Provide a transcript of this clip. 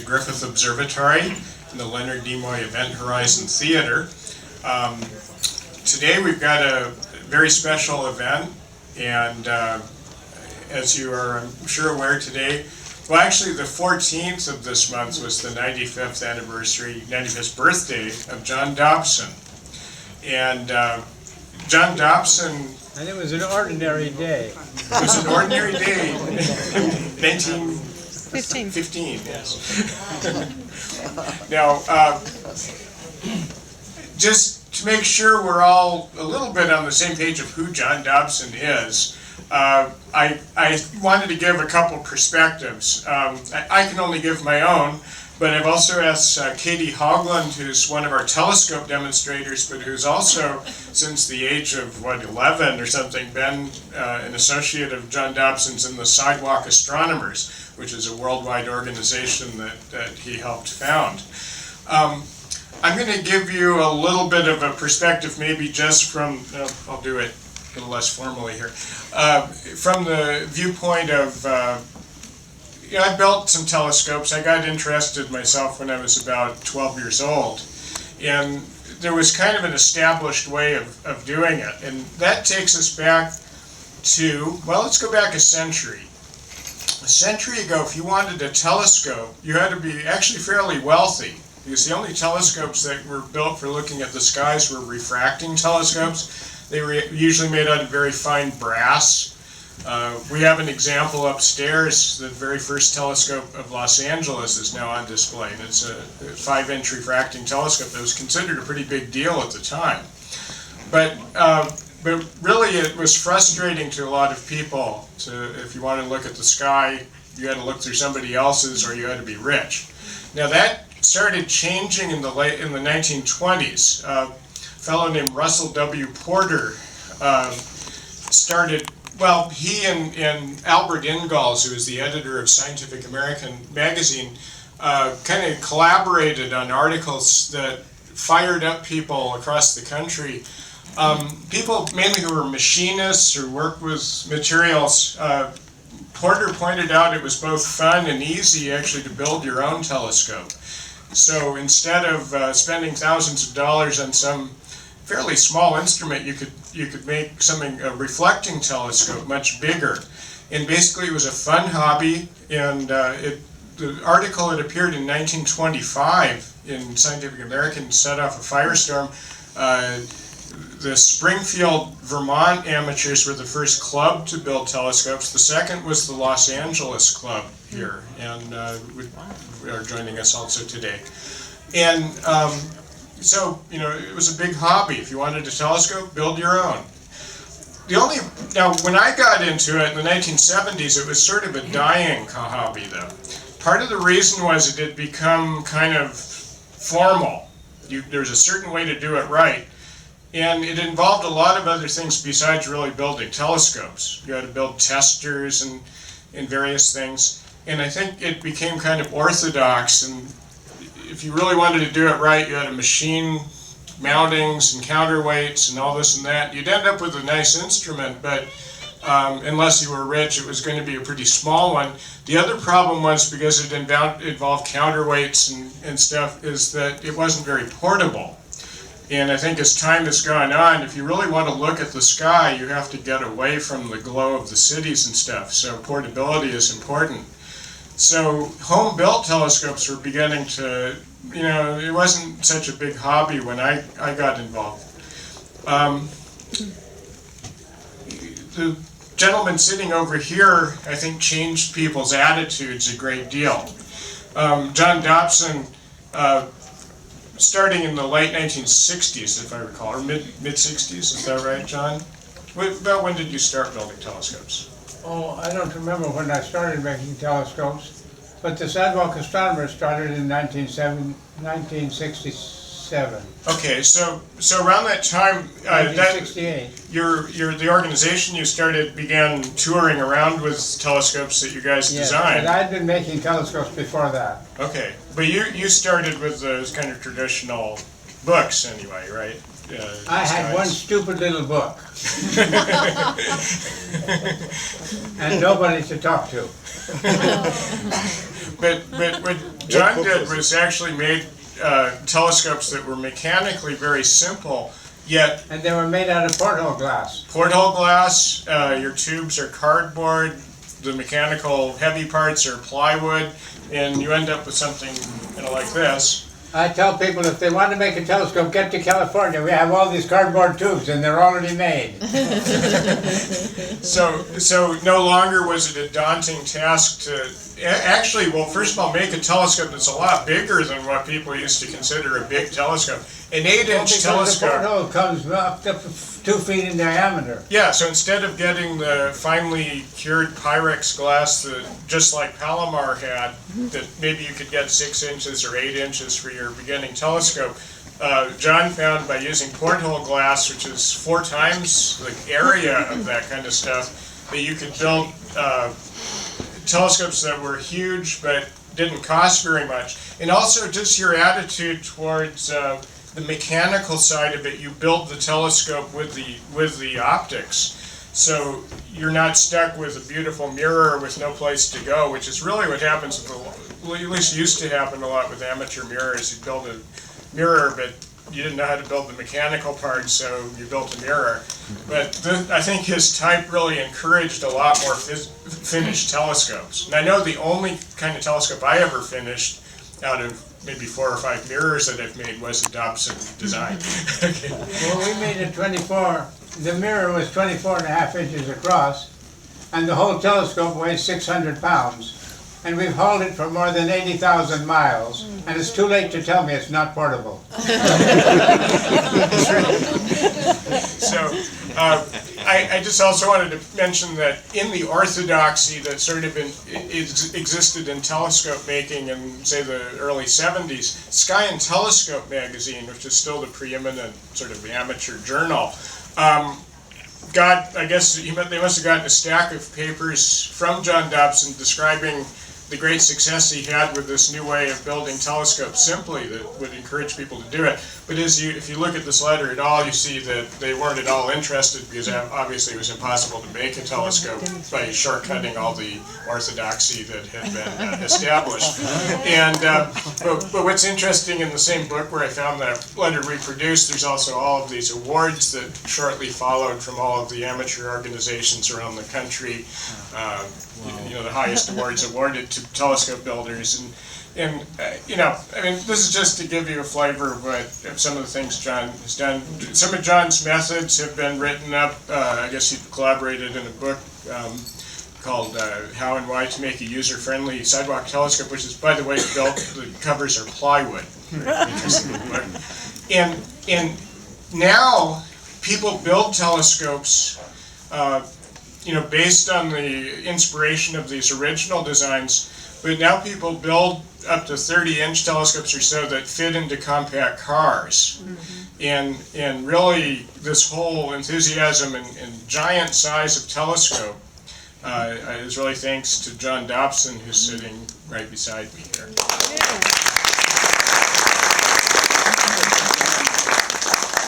Griffith Observatory in the Leonard Nimoy Event Horizon Theater. Today we've got a very special event, and as you are, I'm sure, aware today, well, actually the 14th of this month was the 95th birthday of John Dobson. And John Dobson... And it was an ordinary day. It was an ordinary day. 1915, yes. Now, just to make sure we're all a little bit on the same page of who John Dobson is, I wanted to give a couple perspectives. I can only give my own, but I've also asked Katie Hogland, who's one of our telescope demonstrators, but who's also, since the age of, 11 or something, been an associate of John Dobson's in the Sidewalk Astronomers, which is a worldwide organization that he helped found. I'm going to give you a little bit of a perspective, maybe just from, I'll do it a little less formally here, from the viewpoint of, I built some telescopes. I got interested myself when I was about 12 years old. And there was kind of an established way of doing it. And that takes us back to, well, let's go back a century. A century ago, if you wanted a telescope, you had to be actually fairly wealthy, because the only telescopes that were built for looking at the skies were refracting telescopes. They were usually made out of very fine brass. We have an example upstairs. The very first telescope of Los Angeles is now on display, and it's a 5-inch refracting telescope that was considered a pretty big deal at the time. But really it was frustrating to a lot of people. If you wanted to look at the sky, you had to look through somebody else's, or you had to be rich. Now that started changing in the 1920s. A fellow named Russell W. Porter started. Well, he and Albert Ingalls, who was the editor of Scientific American magazine, kind of collaborated on articles that fired up people across the country. People mainly who were machinists or worked with materials. Porter pointed out it was both fun and easy actually to build your own telescope. So instead of spending thousands of dollars on some fairly small instrument, you could make a reflecting telescope much bigger. And basically it was a fun hobby, and the article that appeared in 1925 in Scientific American set off a firestorm. The Springfield, Vermont amateurs were the first club to build telescopes. The second was the Los Angeles club here, and are joining us also today. And so, it was a big hobby. If you wanted a telescope, build your own. Now, when I got into it in the 1970s, it was sort of a dying hobby, though. Part of the reason was it had become kind of formal. There's a certain way to do it right. And it involved a lot of other things besides really building telescopes. You had to build testers and various things. And I think it became kind of orthodox, and if you really wanted to do it right, you had to machine mountings and counterweights and all this and that. You'd end up with a nice instrument, but unless you were rich, it was going to be a pretty small one. The other problem was, because it involved counterweights and stuff, is that it wasn't very portable. And I think as time has gone on, if you really want to look at the sky, you have to get away from the glow of the cities and stuff. So portability is important. So home-built telescopes were beginning to, it wasn't such a big hobby when I got involved. The gentleman sitting over here, I think, changed people's attitudes a great deal. John Dobson, starting in the late 1960s, if I recall, or mid-60s, is that right, John? About when did you start building telescopes? Oh, I don't remember when I started making telescopes, but the Sidewalk Astronomers started in 1967. Okay, so around that time, 1968. The organization you started began touring around with telescopes that you guys designed. But I'd been making telescopes before that. Okay, but you started with those kind of traditional books anyway, right? I had one skies. stupid little book. And nobody to talk to. But what John did was actually made telescopes that were mechanically very simple, yet And they were made out of porthole glass. porthole glass, your tubes are cardboard, the mechanical heavy parts are plywood, and you end up with something, you know, like this. I tell people if they want to make a telescope, get to California. We have all these cardboard tubes and they're already made. So no longer was it a daunting task to actually, well, first of all, make a telescope that's a lot bigger than what people used to consider a big telescope. An 8-inch telescope. The porthole comes up to 2 feet in diameter. Yeah, so instead of getting the finely cured Pyrex glass that just like Palomar had, that maybe you could get 6 inches or 8 inches for your beginning telescope, John found by using porthole glass, which is 4 times the area of that kind of stuff, that you could build telescopes that were huge but didn't cost very much. And also just your attitude towards the mechanical side of it. You build the telescope with the optics, so you're not stuck with a beautiful mirror with no place to go, which is really what happens with well, at least used to happen a lot with amateur mirrors. You build a mirror, but you didn't know how to build the mechanical part, so you built a mirror. But I think his type really encouraged a lot more finished telescopes. And I know the only kind of telescope I ever finished out of maybe 4 or 5 mirrors that I've made was a Dobson design. Okay. Well, we made it 24. The mirror was 24.5 inches across, and the whole telescope weighs 600 pounds. And we've hauled it for more than 80,000 miles, and it's too late to tell me it's not portable. So I just also wanted to mention that in the orthodoxy that sort of existed in telescope making in, say, the early 70s, Sky and Telescope magazine, which is still the preeminent sort of amateur journal, I guess they must have gotten a stack of papers from John Dobson describing the great success he had with this new way of building telescopes simply that would encourage people to do it. But if you look at this letter at all, you see that they weren't at all interested because obviously it was impossible to make a telescope by shortcutting all the orthodoxy that had been established. And but what's interesting in the same book where I found that letter reproduced, there's also all of these awards that shortly followed from all of the amateur organizations around the country. You know, the highest awards awarded to telescope builders, and you know, I mean, this is just to give you a flavor of some of the things John has done. Some of John's methods have been written up. I guess he collaborated in a book called How and Why to Make a User-Friendly Sidewalk Telescope, which is, by the way, built. The covers are plywood. Very interesting book. And now people build telescopes. You know, based on the inspiration of these original designs, but now people build up to 30-inch telescopes or so that fit into compact cars. Mm-hmm. And really, this whole enthusiasm and giant size of telescope is really thanks to John Dobson, who's sitting right beside me here. Yeah.